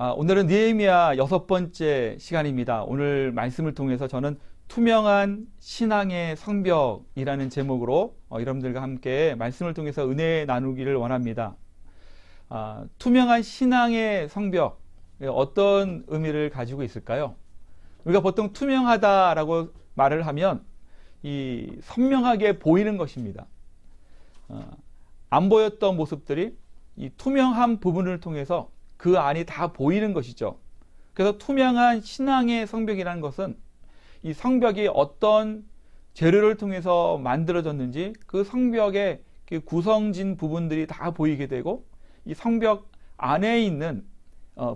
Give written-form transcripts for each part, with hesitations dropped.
오늘은 느헤미야 6번째 시간입니다. 오늘 말씀을 통해서 저는 투명한 신앙의 성벽이라는 제목으로 여러분들과 함께 말씀을 통해서 은혜 나누기를 원합니다. 투명한 신앙의 성벽, 어떤 의미를 가지고 있을까요? 우리가 보통 투명하다라고 말을 하면 이 선명하게 보이는 것입니다. 안 보였던 모습들이 이 투명한 부분을 통해서 그 안이 다 보이는 것이죠. 그래서 투명한 신앙의 성벽이라는 것은 이 성벽이 어떤 재료를 통해서 만들어졌는지 그 성벽의 구성진 부분들이 다 보이게 되고 이 성벽 안에 있는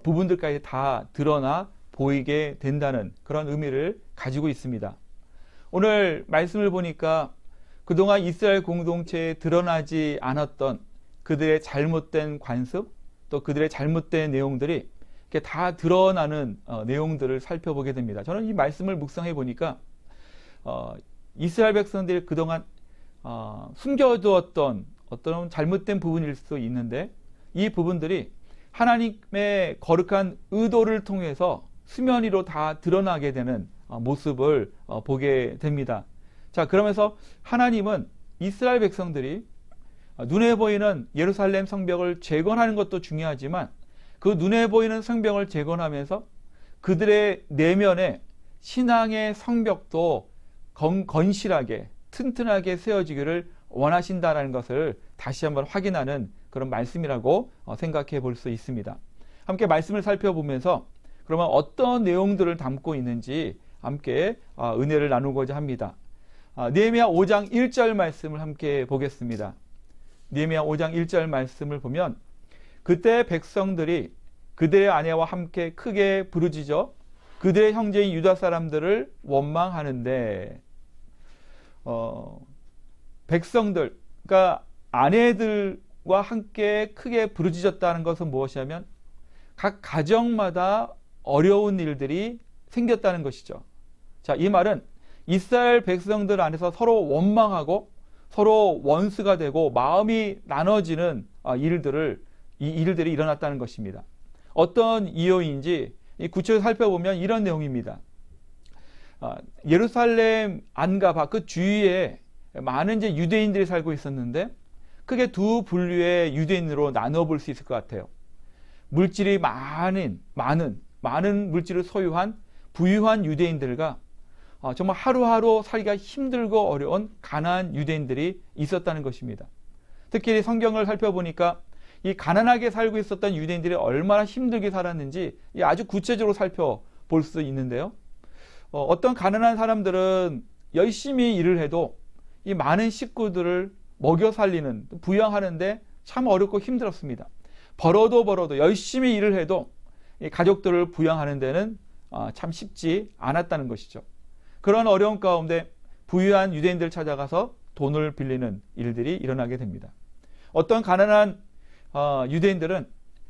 부분들까지 다 드러나 보이게 된다는 그런 의미를 가지고 있습니다. 오늘 말씀을 보니까 그동안 이스라엘 공동체에 드러나지 않았던 그들의 잘못된 관습, 또 그들의 잘못된 내용들이 이렇게 다 드러나는 내용들을 살펴보게 됩니다. 저는 이 말씀을 묵상해 보니까 이스라엘 백성들이 그동안 숨겨두었던 어떤 잘못된 부분일 수도 있는데 이 부분들이 하나님의 거룩한 의도를 통해서 수면 위로 다 드러나게 되는 모습을 보게 됩니다. 자, 그러면서 하나님은 이스라엘 백성들이 눈에 보이는 예루살렘 성벽을 재건하는 것도 중요하지만 그 눈에 보이는 성벽을 재건하면서 그들의 내면에 신앙의 성벽도 건실하게 튼튼하게 세워지기를 원하신다는 것을 다시 한번 확인하는 그런 말씀이라고 생각해 볼 수 있습니다. 함께 말씀을 살펴보면서 그러면 어떤 내용들을 담고 있는지 함께 은혜를 나누고자 합니다. 느헤미야 5장 1절 말씀을 함께 보겠습니다. 느헤미야 5장 1절 말씀을 보면 그때 백성들이 그들의 아내와 함께 크게 부르짖어 그들의 형제인 유다 사람들을 원망하는데 백성들, 그러니까 아내들과 함께 크게 부르짖었다는 것은 무엇이냐면 각 가정마다 어려운 일들이 생겼다는 것이죠. 자, 이 말은 이스라엘 백성들 안에서 서로 원망하고 서로 원수가 되고 마음이 나눠지는 일들이 일어났다는 것입니다. 어떤 이유인지 구체적으로 살펴보면 이런 내용입니다. 예루살렘 안과 밖 그 주위에 많은 이제 유대인들이 살고 있었는데 크게 두 분류의 유대인으로 나눠볼 수 있을 것 같아요. 물질이 많은 물질을 소유한 부유한 유대인들과 정말 하루하루 살기가 힘들고 어려운 가난한 유대인들이 있었다는 것입니다. 특히 성경을 살펴보니까 이 가난하게 살고 있었던 유대인들이 얼마나 힘들게 살았는지 아주 구체적으로 살펴볼 수 있는데요. 어떤 가난한 사람들은 열심히 일을 해도 이 많은 식구들을 먹여 살리는, 부양하는데 참 어렵고 힘들었습니다. 벌어도 열심히 일을 해도 이 가족들을 부양하는 데는 참 쉽지 않았다는 것이죠. 그런 어려움 가운데 부유한 유대인들 찾아가서 돈을 빌리는 일들이 일어나게 됩니다. 어떤 가난한 유대인들은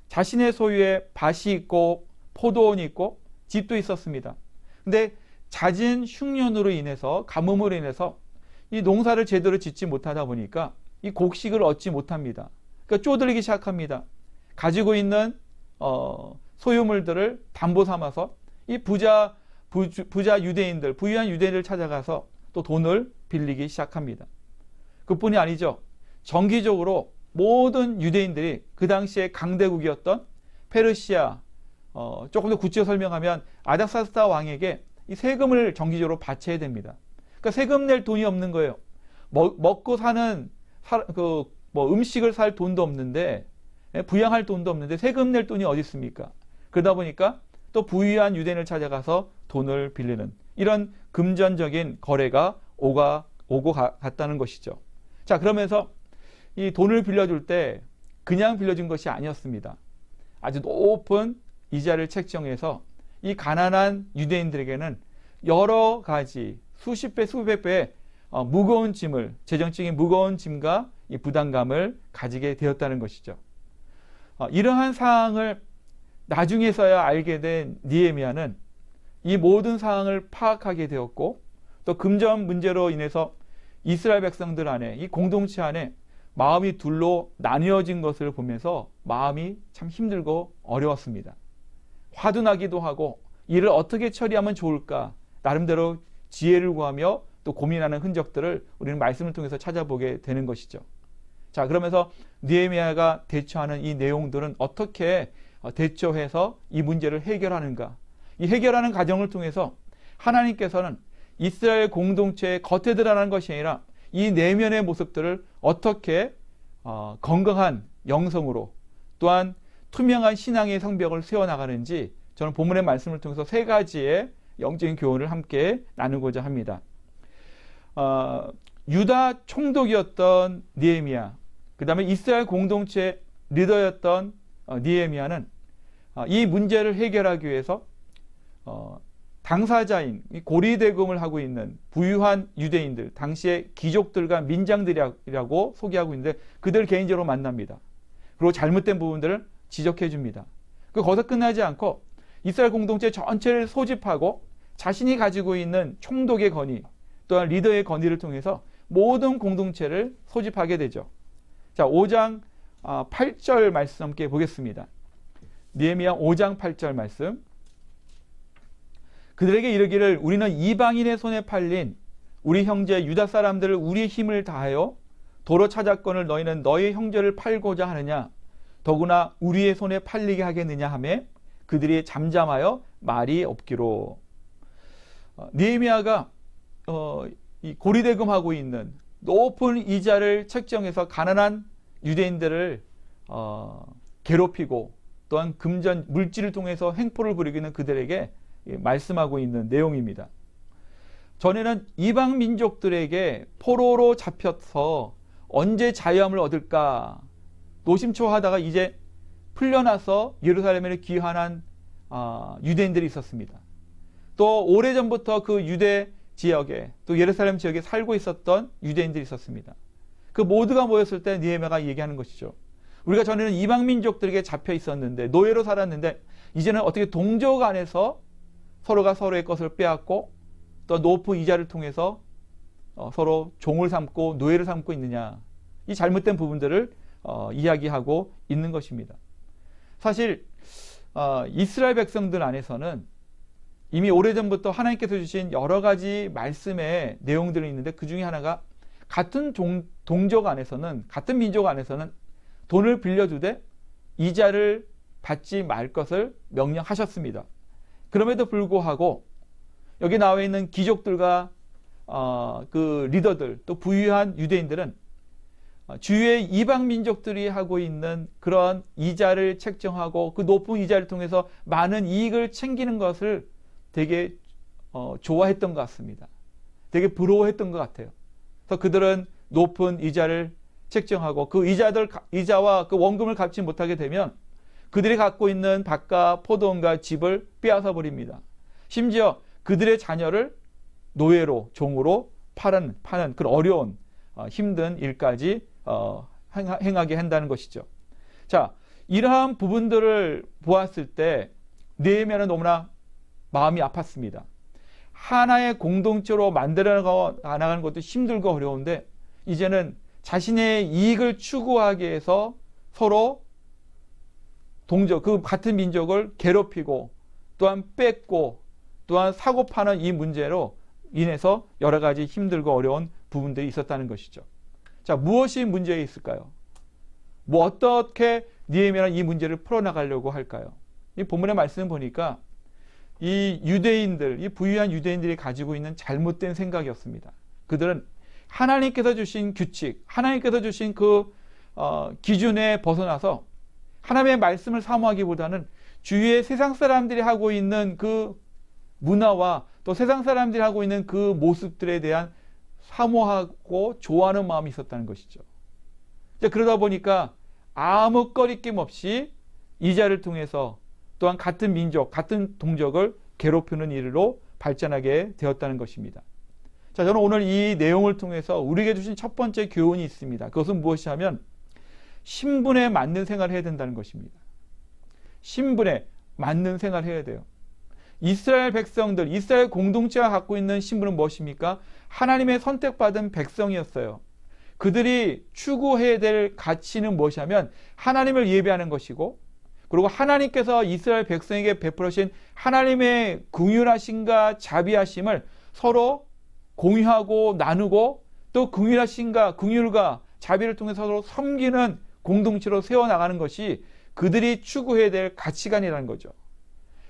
자신의 소유에 밭이 있고 포도원이 있고 집도 있었습니다. 근데 잦은 흉년으로 인해서 가뭄으로 인해서 이 농사를 제대로 짓지 못하다 보니까 이 곡식을 얻지 못합니다. 그러니까 쪼들리기 시작합니다. 가지고 있는 소유물들을 담보 삼아서 이 부자 유대인들, 부유한 유대인을 찾아가서 또 돈을 빌리기 시작합니다. 그뿐이 아니죠. 정기적으로 모든 유대인들이 그 당시에 강대국이었던 페르시아, 조금 더 구체적으로 설명하면 아닥사스다 왕에게 이 세금을 정기적으로 바쳐야 됩니다. 그러니까 세금 낼 돈이 없는 거예요. 먹고 사는 음식을 살 돈도 없는데, 부양할 돈도 없는데 세금 낼 돈이 어디 있습니까? 그러다 보니까 또 부유한 유대인을 찾아가서 돈을 빌리는 이런 금전적인 거래가 오고 갔다는 것이죠. 자, 그러면서 이 돈을 빌려줄 때 그냥 빌려준 것이 아니었습니다. 아주 높은 이자를 책정해서 이 가난한 유대인들에게는 여러 가지 수십 배, 수백 배의 무거운 짐을, 재정적인 무거운 짐과 이 부담감을 가지게 되었다는 것이죠. 이러한 사항을 나중에서야 알게 된 느헤미야는 이 모든 사항을 파악하게 되었고 또 금전 문제로 인해서 이스라엘 백성들 안에, 이 공동체 안에 마음이 둘로 나뉘어진 것을 보면서 마음이 참 힘들고 어려웠습니다. 화도 나기도 하고 이를 어떻게 처리하면 좋을까 나름대로 지혜를 구하며 또 고민하는 흔적들을 우리는 말씀을 통해서 찾아보게 되는 것이죠. 자, 그러면서 느헤미야가 대처하는 이 내용들은 어떻게 대처해서 이 문제를 해결하는가. 이 해결하는 과정을 통해서 하나님께서는 이스라엘 공동체의 겉에 드러나는 것이 아니라 이 내면의 모습들을 어떻게 건강한 영성으로 또한 투명한 신앙의 성벽을 세워나가는지 저는 본문의 말씀을 통해서 세 가지의 영적인 교훈을 함께 나누고자 합니다. 유다 총독이었던 느헤미야, 그 다음에 이스라엘 공동체 리더였던 느헤미야는 이 문제를 해결하기 위해서 당사자인 고리대금을 하고 있는 부유한 유대인들, 당시의 귀족들과 민장들이라고 소개하고 있는데 그들 개인적으로 만납니다. 그리고 잘못된 부분들을 지적해 줍니다. 거기서 끝나지 않고 이스라엘 공동체 전체를 소집하고 자신이 가지고 있는 총독의 권위 또한 리더의 권위를 통해서 모든 공동체를 소집하게 되죠. 자, 5장 8절 말씀 함께 보겠습니다. 느헤미야 5장 8절 말씀. 그들에게 이르기를 우리는 이방인의 손에 팔린 우리 형제 유다 사람들을 우리의 힘을 다하여 도로 찾았거늘 너희는 너희 형제를 팔고자 하느냐 더구나 우리의 손에 팔리게 하겠느냐 하며 그들이 잠잠하여 말이 없기로. 느헤미야가 이 고리대금하고 있는 높은 이자를 책정해서 가난한 유대인들을 괴롭히고 또한 금전 물질을 통해서 횡포를 부리고 있는 그들에게 말씀하고 있는 내용입니다. 전에는 이방 민족들에게 포로로 잡혀서 언제 자유함을 얻을까 노심초하다가 이제 풀려나서 예루살렘에 귀환한 유대인들이 있었습니다. 또 오래전부터 그 유대 지역에 또 예루살렘 지역에 살고 있었던 유대인들이 있었습니다. 그 모두가 모였을 때 느헤미야가 얘기하는 것이죠. 우리가 전에는 이방 민족들에게 잡혀 있었는데 노예로 살았는데 이제는 어떻게 동족 안에서 서로가 서로의 것을 빼앗고 또 높은 이자를 통해서 서로 종을 삼고 노예를 삼고 있느냐. 이 잘못된 부분들을 이야기하고 있는 것입니다. 사실 이스라엘 백성들 안에서는 이미 오래전부터 하나님께서 주신 여러 가지 말씀의 내용들이 있는데 그 중에 하나가 같은 동족 안에서는 같은 민족 안에서는 돈을 빌려주되 이자를 받지 말 것을 명령하셨습니다. 그럼에도 불구하고 여기 나와 있는 귀족들과 그 리더들 또 부유한 유대인들은 주위의 이방 민족들이 하고 있는 그런 이자를 책정하고 그 높은 이자를 통해서 많은 이익을 챙기는 것을 되게 좋아했던 것 같습니다. 되게 부러워했던 것 같아요. 그래서 그들은 높은 이자를 책정하고 그 이자와 그 원금을 갚지 못하게 되면 그들이 갖고 있는 밭과 포도원과 집을 빼앗아 버립니다. 심지어 그들의 자녀를 노예로 종으로 파는 그런 어려운 힘든 일까지 행하게 한다는 것이죠. 자, 이러한 부분들을 보았을 때 느헤미야는 너무나 마음이 아팠습니다. 하나의 공동체로 만들어 나가는 것도 힘들고 어려운데 이제는 자신의 이익을 추구하기 위해서 서로 그 같은 민족을 괴롭히고 또한 뺏고 또한 사고 파는 이 문제로 인해서 여러 가지 힘들고 어려운 부분들이 있었다는 것이죠. 자, 무엇이 문제가 있을까요? 어떻게 느헤미야는 이 문제를 풀어나가려고 할까요? 이 본문의 말씀을 보니까 이 유대인들, 이 부유한 유대인들이 가지고 있는 잘못된 생각이었습니다. 그들은 하나님께서 주신 규칙, 하나님께서 주신 그 기준에 벗어나서 하나님의 말씀을 사모하기보다는 주위의 세상 사람들이 하고 있는 그 문화와 또 세상 사람들이 하고 있는 그 모습들에 대한 사모하고 좋아하는 마음이 있었다는 것이죠. 그러다 보니까 아무 꺼리낌 없이 이자를 통해서 또한 같은 민족, 같은 동족을 괴롭히는 일로 발전하게 되었다는 것입니다. 자, 저는 오늘 이 내용을 통해서 우리에게 주신 첫 번째 교훈이 있습니다. 그것은 무엇이냐면 신분에 맞는 생활을 해야 된다는 것입니다. 신분에 맞는 생활을 해야 돼요. 이스라엘 백성들, 이스라엘 공동체가 갖고 있는 신분은 무엇입니까? 하나님의 선택받은 백성이었어요. 그들이 추구해야 될 가치는 무엇이냐면 하나님을 예배하는 것이고, 그리고 그리고 하나님께서 이스라엘 백성에게 베풀으신 하나님의 긍휼하심과 자비하심을 서로 공유하고 나누고 또 긍휼과 자비를 통해 서로 섬기는 공동체로 세워나가는 것이 그들이 추구해야 될 가치관이라는 거죠.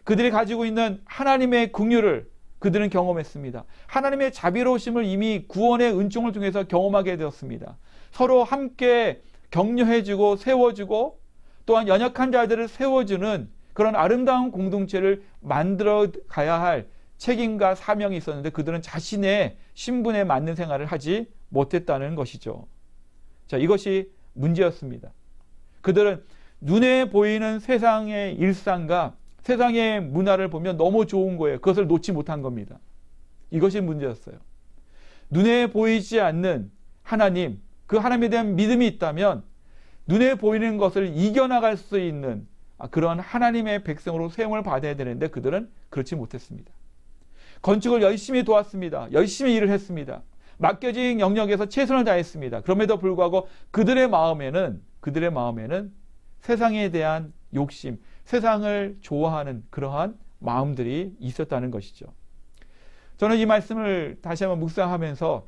그들이 가지고 있는 하나님의 긍휼을 그들은 경험했습니다. 하나님의 자비로우심을 이미 구원의 은총을 통해서 경험하게 되었습니다. 서로 함께 격려해주고 세워주고 또한 연약한 자들을 세워주는 그런 아름다운 공동체를 만들어 가야 할 책임과 사명이 있었는데 그들은 자신의 신분에 맞는 생활을 하지 못했다는 것이죠. 자, 이것이 문제였습니다. 그들은 눈에 보이는 세상의 일상과 세상의 문화를 보면 너무 좋은 거예요. 그것을 놓지 못한 겁니다. 이것이 문제였어요. 눈에 보이지 않는 하나님, 그 하나님에 대한 믿음이 있다면 눈에 보이는 것을 이겨나갈 수 있는 그런 하나님의 백성으로 세움을 받아야 되는데 그들은 그렇지 못했습니다. 건축을 열심히 도왔습니다. 열심히 일을 했습니다. 맡겨진 영역에서 최선을 다했습니다. 그럼에도 불구하고 그들의 마음에는 세상에 대한 욕심, 세상을 좋아하는 그러한 마음들이 있었다는 것이죠. 저는 이 말씀을 다시 한번 묵상하면서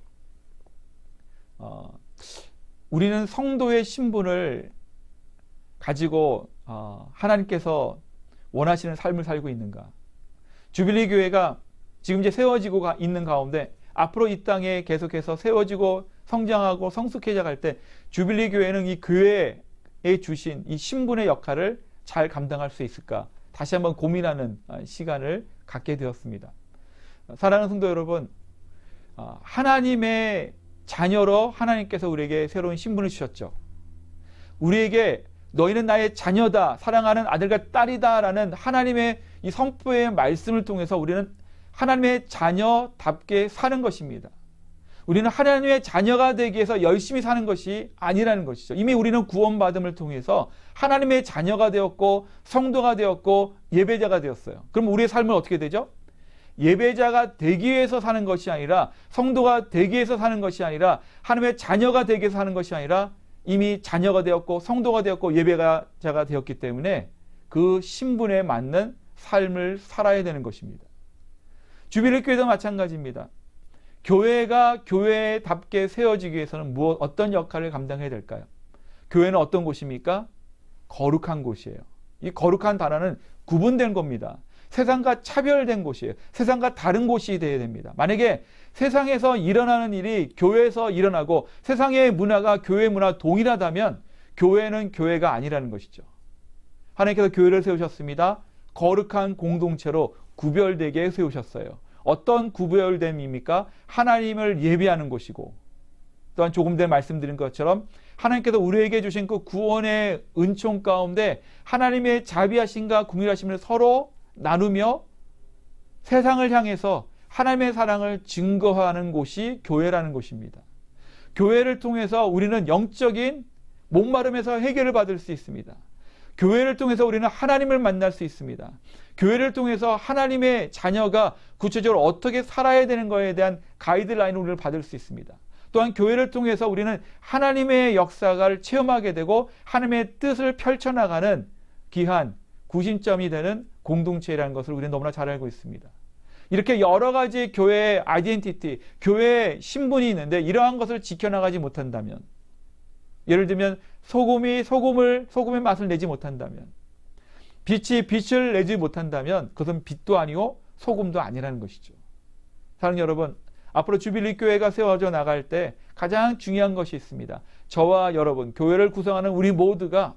우리는 성도의 신분을 가지고 하나님께서 원하시는 삶을 살고 있는가? 주빌리 교회가 지금 이제 세워지고 있는 가운데 앞으로 이 땅에 계속해서 세워지고 성장하고 성숙해져 갈 때 주빌리 교회는 이 교회에 주신 이 신분의 역할을 잘 감당할 수 있을까? 다시 한번 고민하는 시간을 갖게 되었습니다. 사랑하는 성도 여러분, 하나님의 자녀로 하나님께서 우리에게 새로운 신분을 주셨죠. 우리에게 너희는 나의 자녀다, 사랑하는 아들과 딸이다 라는 하나님의 이 선포의 말씀을 통해서 우리는 하나님의 자녀답게 사는 것입니다. 우리는 하나님의 자녀가 되기 위해서 열심히 사는 것이 아니라는 것이죠. 이미 우리는 구원받음을 통해서 하나님의 자녀가 되었고 성도가 되었고 예배자가 되었어요. 그럼 우리의 삶은 어떻게 되죠? 예배자가 되기 위해서 사는 것이 아니라 성도가 되기 위해서 사는 것이 아니라 하나님의 자녀가 되기 위해서 사는 것이 아니라 이미 자녀가 되었고 성도가 되었고 예배자가 되었기 때문에 그 신분에 맞는 삶을 살아야 되는 것입니다. 주빌리 교회도 마찬가지입니다. 교회가 교회답게 세워지기 위해서는 어떤 역할을 감당해야 될까요? 교회는 어떤 곳입니까? 거룩한 곳이에요. 이 거룩한 단어는 구분된 겁니다. 세상과 차별된 곳이에요. 세상과 다른 곳이 되어야 됩니다. 만약에 세상에서 일어나는 일이 교회에서 일어나고 세상의 문화가 교회 문화 동일하다면 교회는 교회가 아니라는 것이죠. 하나님께서 교회를 세우셨습니다. 거룩한 공동체로 구별되게 세우셨어요. 어떤 구별됨입니까? 하나님을 예배하는 곳이고 또한 조금 전에 말씀드린 것처럼 하나님께서 우리에게 주신 그 구원의 은총 가운데 하나님의 자비하심과 긍휼하심을 서로 나누며 세상을 향해서 하나님의 사랑을 증거하는 곳이 교회라는 곳입니다. 교회를 통해서 우리는 영적인 목마름에서 해결을 받을 수 있습니다. 교회를 통해서 우리는 하나님을 만날 수 있습니다. 교회를 통해서 하나님의 자녀가 구체적으로 어떻게 살아야 되는 것에 대한 가이드라인을 우리를 받을 수 있습니다. 또한 교회를 통해서 우리는 하나님의 역사를 체험하게 되고 하나님의 뜻을 펼쳐나가는 귀한 구심점이 되는 공동체라는 것을 우리는 너무나 잘 알고 있습니다. 이렇게 여러 가지 교회의 아이덴티티, 교회의 신분이 있는데 이러한 것을 지켜나가지 못한다면, 예를 들면 소금의 맛을 내지 못한다면, 빛이 빛을 내지 못한다면 그것은 빛도 아니고 소금도 아니라는 것이죠. 사랑하는 여러분, 앞으로 주빌리 교회가 세워져 나갈 때 가장 중요한 것이 있습니다. 저와 여러분, 교회를 구성하는 우리 모두가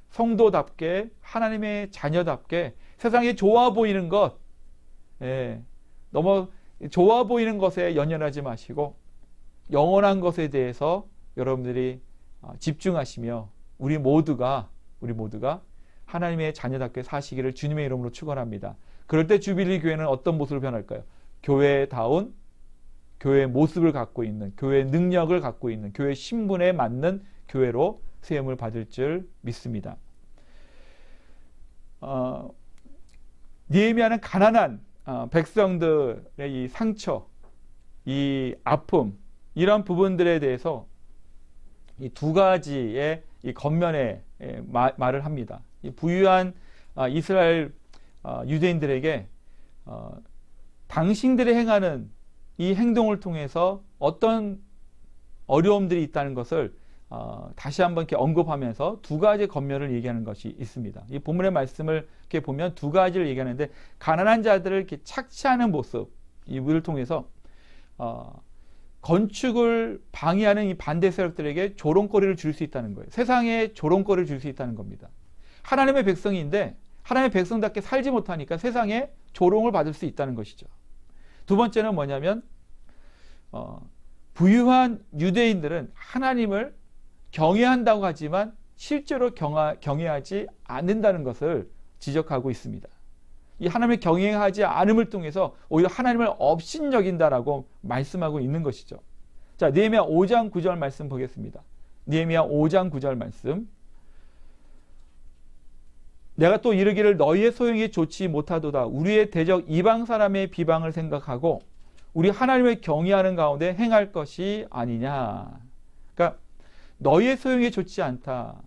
성도답게 하나님의 자녀답게 세상에 좋아 보이는 것, 너무 좋아 보이는 것에 연연하지 마시고 영원한 것에 대해서 여러분들이 집중하시며 우리 모두가 하나님의 자녀답게 사시기를 주님의 이름으로 축원합니다. 그럴 때 주빌리 교회는 어떤 모습으로 변할까요? 교회다운 교회의 모습을 갖고 있는, 교회의 능력을 갖고 있는, 교회의 신분에 맞는 교회로 세움을 받을 줄 믿습니다. 느헤미야는 가난한 백성들의 이 상처, 이 아픔, 이런 부분들에 대해서 이 두 가지의 이 겉면에 말을 합니다. 이 부유한 이스라엘 유대인들에게 당신들이 행하는 이 행동을 통해서 어떤 어려움들이 있다는 것을 다시 한번 이렇게 언급하면서 두 가지 권면을 얘기하는 것이 있습니다. 이 본문의 말씀을 이렇게 보면 두 가지를 얘기하는데, 가난한 자들을 이렇게 착취하는 모습, 이를 통해서 건축을 방해하는 이 반대 세력들에게 조롱거리를 줄 수 있다는 거예요. 세상에 조롱거리를 줄 수 있다는 겁니다. 하나님의 백성인데 하나님의 백성답게 살지 못하니까 세상에 조롱을 받을 수 있다는 것이죠. 두 번째는 뭐냐면 부유한 유대인들은 하나님을 경외한다고 하지만 실제로 경외하지 않는다는 것을 지적하고 있습니다. 이 하나님을 경외하지 않음을 통해서 오히려 하나님을 업신여긴다라고 말씀하고 있는 것이죠. 자, 느헤미야 5장 9절 말씀 보겠습니다. 느헤미야 5장 9절 말씀. 내가 또 이르기를 너희의 소용이 좋지 못하도다. 우리의 대적 이방 사람의 비방을 생각하고 우리 하나님을 경외하는 가운데 행할 것이 아니냐. 그러니까 너희의 소용이 좋지 않다.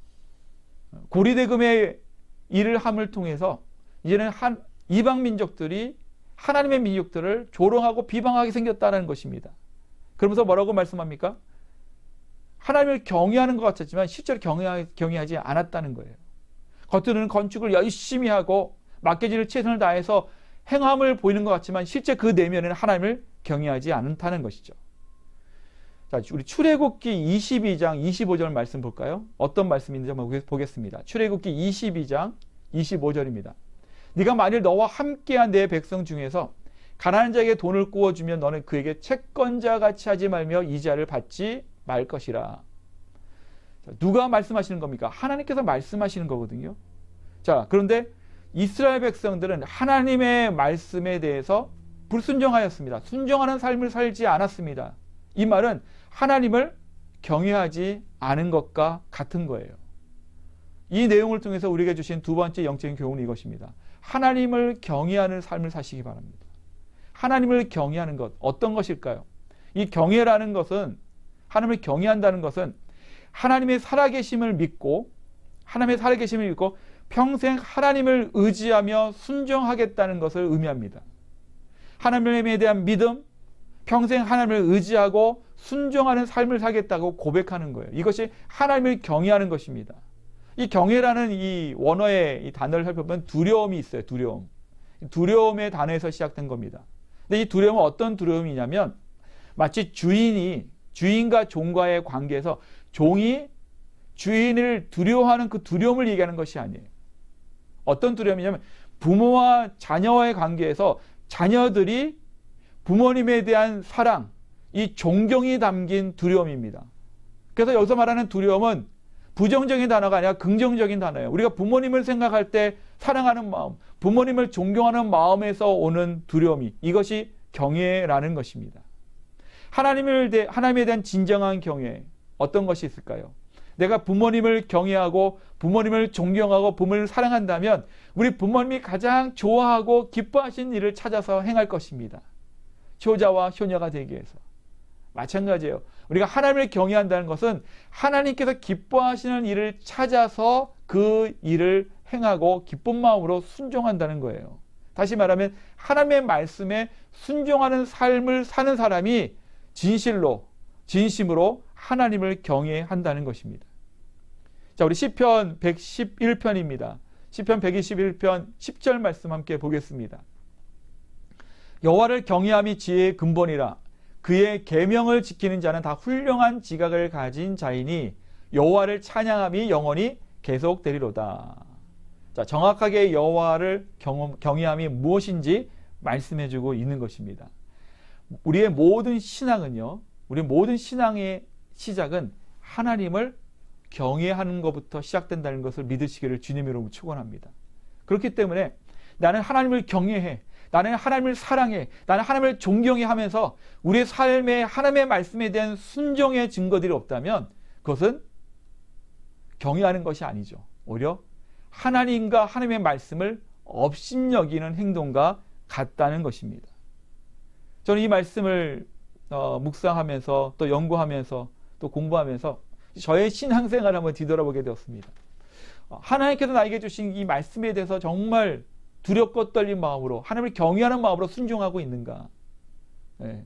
고리대금의 일을 함을 통해서 이제는 이방 민족들이 하나님의 민족들을 조롱하고 비방하게 생겼다는 것입니다. 그러면서 뭐라고 말씀합니까? 하나님을 경외하는 것 같았지만 실제로 경외하지 않았다는 거예요. 겉으로는 건축을 열심히 하고 맡겨질 최선을 다해서 행함을 보이는 것 같지만 실제 그 내면에는 하나님을 경외하지 않다는 것이죠. 자, 우리 출애굽기 22장 25절 말씀 볼까요? 어떤 말씀인지 한번 보겠습니다. 출애굽기 22장 25절입니다. 네가 만일 너와 함께한 내 백성 중에서 가난한 자에게 돈을 구워주면 너는 그에게 채권자같이 하지 말며 이자를 받지 말 것이라. 자, 누가 말씀하시는 겁니까? 하나님께서 말씀하시는 거거든요. 자, 그런데 이스라엘 백성들은 하나님의 말씀에 대해서 불순종하였습니다. 순종하는 삶을 살지 않았습니다. 이 말은 하나님을 경외하지 않은 것과 같은 거예요. 이 내용을 통해서 우리에게 주신 두 번째 영적인 교훈은 이것입니다. 하나님을 경외하는 삶을 사시기 바랍니다. 하나님을 경외하는 것, 어떤 것일까요? 이 경외라는 것은, 하나님을 경외한다는 것은 하나님의 살아계심을 믿고 평생 하나님을 의지하며 순종하겠다는 것을 의미합니다. 하나님에 대한 믿음, 평생 하나님을 의지하고 순종하는 삶을 살겠다고 고백하는 거예요. 이것이 하나님을 경외하는 것입니다. 이 경외라는 이 원어의 이 단어를 살펴보면 두려움이 있어요. 두려움의 단어에서 시작된 겁니다. 근데 이 두려움은 어떤 두려움이냐면 마치 주인과 종과의 관계에서 종이 주인을 두려워하는 그 두려움을 얘기하는 것이 아니에요. 어떤 두려움이냐면 부모와 자녀와의 관계에서 자녀들이 부모님에 대한 사랑, 이 존경이 담긴 두려움입니다. 그래서 여기서 말하는 두려움은 부정적인 단어가 아니라 긍정적인 단어예요. 우리가 부모님을 생각할 때 사랑하는 마음, 부모님을 존경하는 마음에서 오는 두려움이, 이것이 경외라는 것입니다. 하나님에 대한 진정한 경외, 어떤 것이 있을까요? 내가 부모님을 경외하고 부모님을 존경하고 부모님을 사랑한다면 우리 부모님이 가장 좋아하고 기뻐하시는 일을 찾아서 행할 것입니다. 효자와 효녀가 되기 위해서. 마찬가지예요. 우리가 하나님을 경외한다는 것은 하나님께서 기뻐하시는 일을 찾아서 그 일을 행하고 기쁜 마음으로 순종한다는 거예요. 다시 말하면 하나님의 말씀에 순종하는 삶을 사는 사람이 진심으로 하나님을 경외한다는 것입니다. 자, 우리 시편 111편입니다. 시편 121편 10절 말씀 함께 보겠습니다. 여호와를 경외함이 지혜의 근본이라. 그의 계명을 지키는 자는 다 훌륭한 지각을 가진 자이니 여호와를 찬양함이 영원히 계속되리로다. 자, 정확하게 여호와를 경외함이 무엇인지 말씀해주고 있는 것입니다. 우리의 모든 신앙은요, 우리 모든 신앙의 시작은 하나님을 경외하는 것부터 시작된다는 것을 믿으시기를 주님으로 축원합니다. 그렇기 때문에 나는 하나님을 경외해, 나는 하나님을 사랑해, 나는 하나님을 존경해 하면서 우리의 삶에 하나님의 말씀에 대한 순종의 증거들이 없다면 그것은 경외하는 것이 아니죠. 오히려 하나님과 하나님의 말씀을 업신여기는 행동과 같다는 것입니다. 저는 이 말씀을 묵상하면서 또 연구하면서 또 공부하면서 저의 신앙생활을 한번 뒤돌아보게 되었습니다. 하나님께서 나에게 주신 이 말씀에 대해서 정말 두렵고 떨린 마음으로 하나님을 경외하는 마음으로 순종하고 있는가? 네.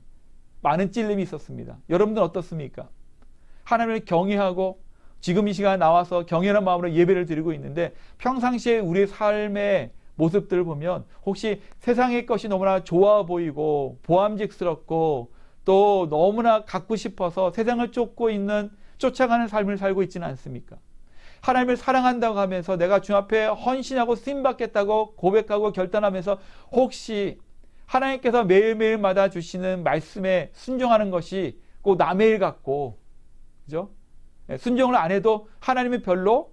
많은 찔림이 있었습니다. 여러분들 어떻습니까? 하나님을 경외하고 지금 이 시간에 나와서 경외하는 마음으로 예배를 드리고 있는데 평상시에 우리의 삶의 모습들을 보면 혹시 세상의 것이 너무나 좋아 보이고 보암직스럽고 또 너무나 갖고 싶어서 세상을 쫓아가는 삶을 살고 있지는 않습니까? 하나님을 사랑한다고 하면서 내가 주 앞에 헌신하고 쓰임받겠다고 고백하고 결단하면서 혹시 하나님께서 매일매일마다 주시는 말씀에 순종하는 것이 꼭 남의 일 같고, 그죠? 순종을 안 해도 하나님이 별로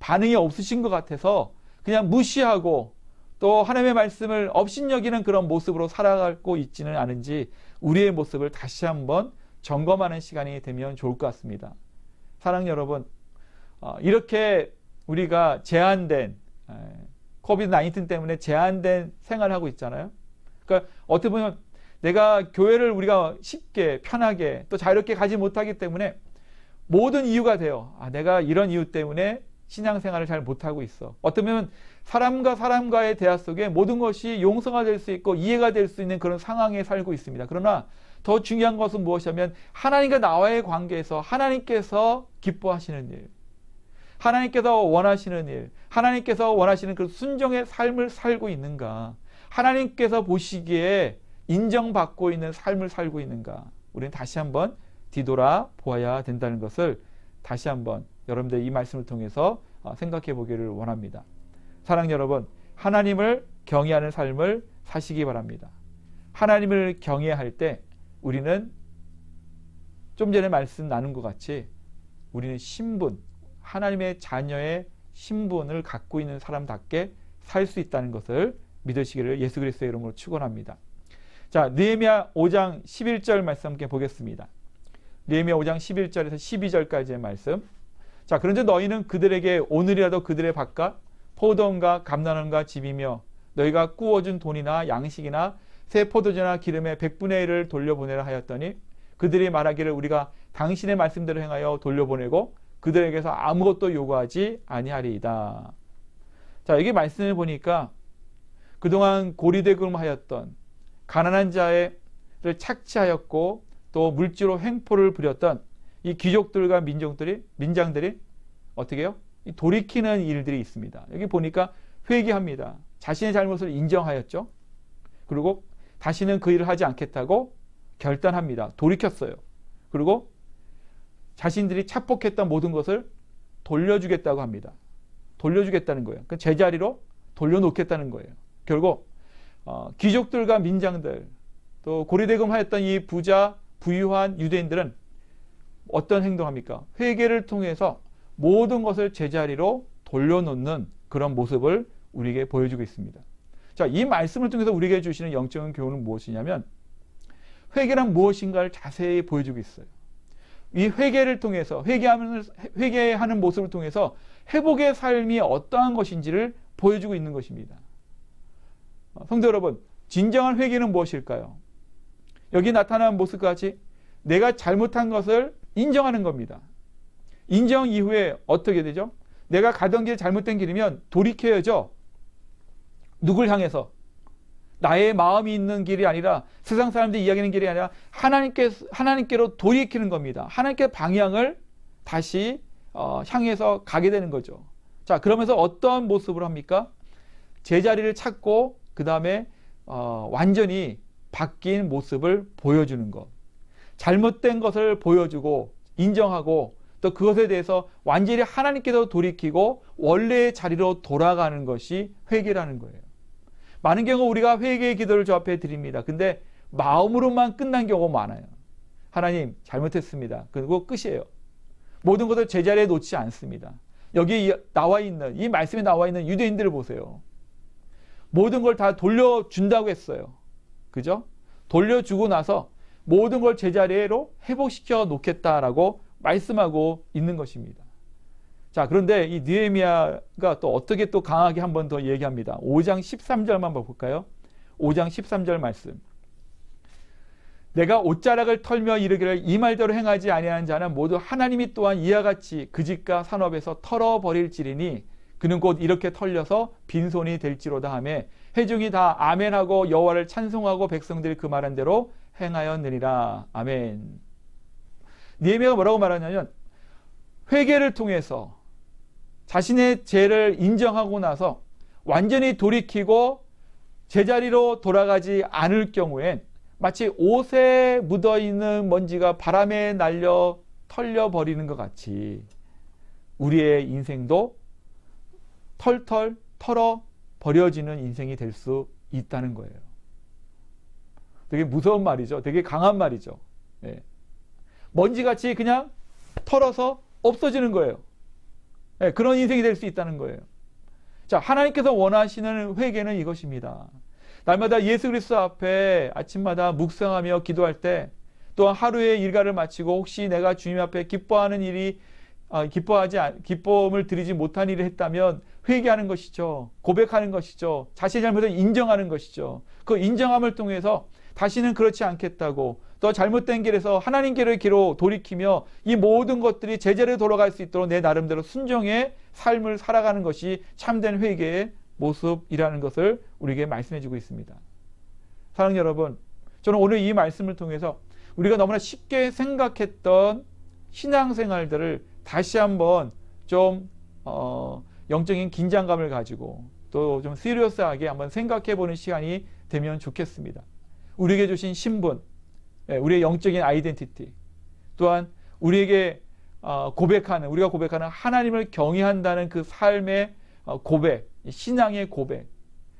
반응이 없으신 것 같아서 그냥 무시하고 또 하나님의 말씀을 업신여기는 그런 모습으로 살아가고 있지는 않은지 우리의 모습을 다시 한번 점검하는 시간이 되면 좋을 것 같습니다. 사랑 여러분, 이렇게 우리가 제한된 코비드-19 때문에 제한된 생활을 하고 있잖아요. 그러니까 어떻게 보면 내가 교회를 우리가 쉽게 편하게 또 자유롭게 가지 못하기 때문에 모든 이유가 돼요. 내가 이런 이유 때문에 신앙생활을 잘 못하고 있어. 어쩌면 사람과 사람과의 대화 속에 모든 것이 용서가 될 수 있고 이해가 될 수 있는 그런 상황에 살고 있습니다. 그러나 더 중요한 것은 무엇이냐면 하나님과 나와의 관계에서 하나님께서 기뻐하시는 일, 하나님께서 원하시는 일, 하나님께서 원하시는 그 순종의 삶을 살고 있는가, 하나님께서 보시기에 인정받고 있는 삶을 살고 있는가, 우리는 다시 한번 뒤돌아 보아야 된다는 것을 다시 한번 여러분들 이 말씀을 통해서 생각해 보기를 원합니다. 사랑 여러분, 하나님을 경외하는 삶을 사시기 바랍니다. 하나님을 경외할 때 우리는 좀 전에 말씀 나눈 것 같이 우리는 신분, 하나님의 자녀의 신분을 갖고 있는 사람답게 살 수 있다는 것을 믿으시기를 예수 그리스도의 이름으로 축원합니다. 자, 느헤미야 5장 11절 말씀 함께 보겠습니다. 느헤미야 5장 11절에서 12절까지의 말씀. 자, 그런즉 너희는 그들에게 오늘이라도 그들의 밭과 포도원과 감난원과 집이며 너희가 구워준 돈이나 양식이나 새 포도주나 기름의 100분의 1을 돌려보내라 하였더니 그들이 말하기를 우리가 당신의 말씀대로 행하여 돌려보내고 그들에게서 아무것도 요구하지 아니하리이다. 자, 여기 말씀을 보니까 그동안 고리대금하였던 가난한 자를 착취하였고 또 물질로 횡포를 부렸던 이 귀족들과 민장들이 어떻게 해요? 돌이키는 일들이 있습니다. 여기 보니까 회개합니다. 자신의 잘못을 인정하였죠. 그리고 다시는 그 일을 하지 않겠다고 결단합니다. 돌이켰어요. 그리고 자신들이 착복했던 모든 것을 돌려주겠다고 합니다. 돌려주겠다는 거예요. 그 제자리로 돌려놓겠다는 거예요. 결국 귀족들과 민장들 또 고리대금하였던 이 부유한 유대인들은 어떤 행동합니까? 회개를 통해서 모든 것을 제자리로 돌려놓는 그런 모습을 우리에게 보여주고 있습니다. 자, 이 말씀을 통해서 우리에게 주시는 영적인 교훈은 무엇이냐면 회개란 무엇인가를 자세히 보여주고 있어요. 이 회개를 통해서 회개하는 모습을 통해서 회복의 삶이 어떠한 것인지를 보여주고 있는 것입니다. 성도 여러분, 진정한 회개는 무엇일까요? 여기 나타난 모습까지 내가 잘못한 것을 인정하는 겁니다. 인정 이후에 어떻게 되죠? 내가 가던 길 잘못된 길이면 돌이켜야죠. 누굴 향해서? 나의 마음이 있는 길이 아니라 세상 사람들이 이야기하는 길이 아니라 하나님께로 돌이키는 겁니다. 하나님께 방향을 다시 향해서 가게 되는 거죠. 자, 그러면서 어떤 모습으로 합니까? 제자리를 찾고 그 다음에 완전히 바뀐 모습을 보여주는 것. 잘못된 것을 보여주고 인정하고 또 그것에 대해서 완전히 하나님께서 돌이키고 원래의 자리로 돌아가는 것이 회개라는 거예요. 많은 경우 우리가 회개의 기도를 저 앞에 드립니다. 근데 마음으로만 끝난 경우가 많아요. 하나님 잘못했습니다. 그리고 끝이에요. 모든 것을 제자리에 놓지 않습니다. 여기 나와 있는 이 말씀에 나와 있는 유대인들을 보세요. 모든 걸 다 돌려준다고 했어요. 그죠? 돌려주고 나서 모든 걸 제자리로 회복시켜 놓겠다라고 말씀하고 있는 것입니다. 자, 그런데 이 느헤미야가 또 어떻게 또 강하게 한 번 더 얘기합니다. 5장 13절만 볼까요? 5장 13절 말씀. 내가 옷자락을 털며 이르기를 이 말대로 행하지 아니하는 자는 모두 하나님이 또한 이와 같이 그 집과 산업에서 털어버릴지리니 그는 곧 이렇게 털려서 빈손이 될지로다 하며 회중이 다 아멘하고 여호와를 찬송하고 백성들이 그 말한 대로 행하였느니라. 아멘. 느헤미야가 뭐라고 말하냐면 회개를 통해서 자신의 죄를 인정하고 나서 완전히 돌이키고 제자리로 돌아가지 않을 경우엔 마치 옷에 묻어있는 먼지가 바람에 날려 털려버리는 것 같이 우리의 인생도 털털 털어 버려지는 인생이 될 수 있다는 거예요. 되게 무서운 말이죠. 되게 강한 말이죠. 네. 먼지같이 그냥 털어서 없어지는 거예요. 네, 그런 인생이 될 수 있다는 거예요. 자, 하나님께서 원하시는 회개는 이것입니다. 날마다 예수 그리스도 앞에 아침마다 묵상하며 기도할 때, 또한 하루의 일과를 마치고 혹시 내가 주님 앞에 기뻐하는 일이 기쁨을 드리지 못한 일을 했다면 회개하는 것이죠. 고백하는 것이죠. 자신의 잘못을 인정하는 것이죠. 그 인정함을 통해서 다시는 그렇지 않겠다고, 또 잘못된 길에서 하나님께로 돌이키며 이 모든 것들이 제자리로 돌아갈 수 있도록 내 나름대로 순종의 삶을 살아가는 것이 참된 회개의 모습이라는 것을 우리에게 말씀해 주고 있습니다. 사랑하는 여러분, 저는 오늘 이 말씀을 통해서 우리가 너무나 쉽게 생각했던 신앙생활들을 다시 한번 좀 영적인 긴장감을 가지고 또 좀 시리어스하게 한번 생각해 보는 시간이 되면 좋겠습니다. 우리에게 주신 신분, 우리의 영적인 아이덴티티, 또한 우리에게 우리가 고백하는 하나님을 경외한다는 그 삶의 고백, 신앙의 고백,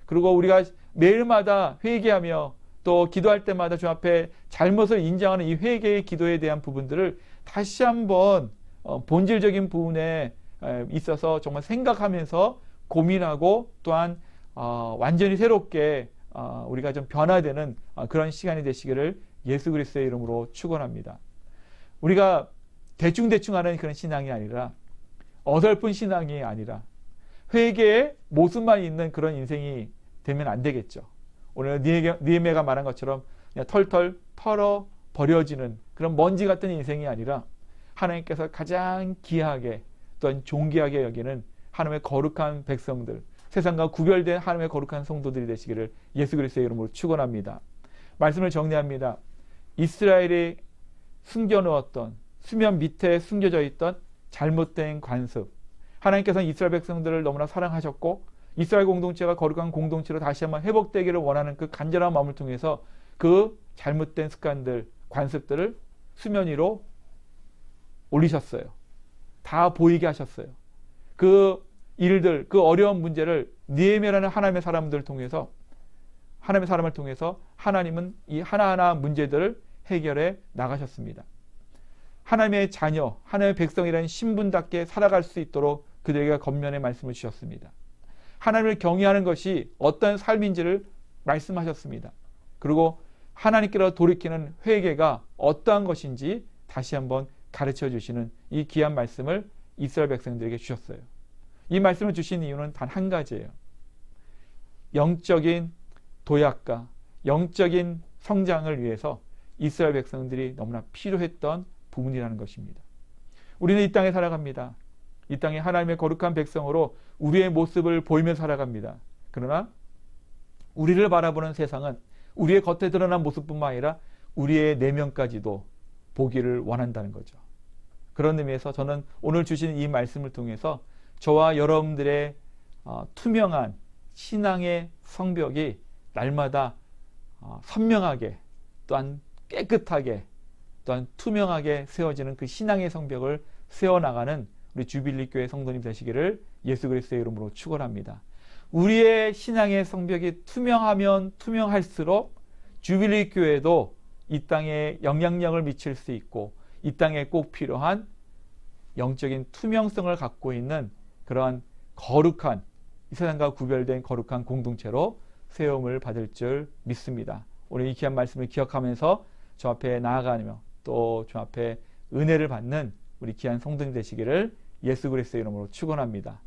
그리고 우리가 매일마다 회개하며 또 기도할 때마다 주 앞에 잘못을 인정하는 이 회개의 기도에 대한 부분들을 다시 한번 본질적인 부분에 있어서 정말 생각하면서 고민하고 또한 완전히 새롭게 우리가 좀 변화되는 그런 시간이 되시기를 예수 그리스도의 이름으로 축원합니다. 우리가 대충대충 하는 그런 신앙이 아니라, 어설픈 신앙이 아니라 회개의 모습만 있는 그런 인생이 되면 안 되겠죠. 오늘 느헤미야가 말한 것처럼 그냥 털털 털어 버려지는 그런 먼지 같은 인생이 아니라 하나님께서 가장 귀하게 또한 존귀하게 여기는 하나님의 거룩한 백성들, 세상과 구별된 하나님의 거룩한 성도들이 되시기를 예수 그리스도의 이름으로 축원합니다. 말씀을 정리합니다. 이스라엘이 숨겨놓았던, 수면 밑에 숨겨져 있던 잘못된 관습, 하나님께서는 이스라엘 백성들을 너무나 사랑하셨고 이스라엘 공동체가 거룩한 공동체로 다시 한번 회복되기를 원하는 그 간절한 마음을 통해서 그 잘못된 습관들, 관습들을 수면 위로 올리셨어요. 다 보이게 하셨어요. 그 일들, 그 어려운 문제를 느헤미야라는 하나님의 사람을 통해서 하나님은 이 하나하나 문제들을 해결해 나가셨습니다. 하나님의 자녀, 하나님의 백성이라는 신분답게 살아갈 수 있도록 그들에게 겉면의 말씀을 주셨습니다. 하나님을 경외하는 것이 어떤 삶인지를 말씀하셨습니다. 그리고 하나님께로 돌이키는 회개가 어떠한 것인지 다시 한번 가르쳐 주시는 이 귀한 말씀을 이스라엘 백성들에게 주셨어요. 이 말씀을 주신 이유는 단 한 가지예요. 영적인 도약과 영적인 성장을 위해서 이스라엘 백성들이 너무나 필요했던 부분이라는 것입니다. 우리는 이 땅에 살아갑니다. 이 땅에 하나님의 거룩한 백성으로 우리의 모습을 보이며 살아갑니다. 그러나 우리를 바라보는 세상은 우리의 겉에 드러난 모습뿐만 아니라 우리의 내면까지도 보기를 원한다는 거죠. 그런 의미에서 저는 오늘 주신 이 말씀을 통해서 저와 여러분들의 투명한 신앙의 성벽이 날마다 선명하게, 또한 깨끗하게, 또한 투명하게 세워지는 그 신앙의 성벽을 세워나가는 우리 주빌리 교회 성도님 되시기를 예수 그리스도의 이름으로 축원합니다. 우리의 신앙의 성벽이 투명하면 투명할수록 주빌리 교회도 이 땅에 영향력을 미칠 수 있고 이 땅에 꼭 필요한 영적인 투명성을 갖고 있는 그러한 거룩한, 이 세상과 구별된 거룩한 공동체로 세움을 받을 줄 믿습니다. 오늘 이 귀한 말씀을 기억하면서 주 앞에 나아가며 또 주 앞에 은혜를 받는 우리 귀한 성도님 되시기를 예수 그리스도의 이름으로 축원합니다.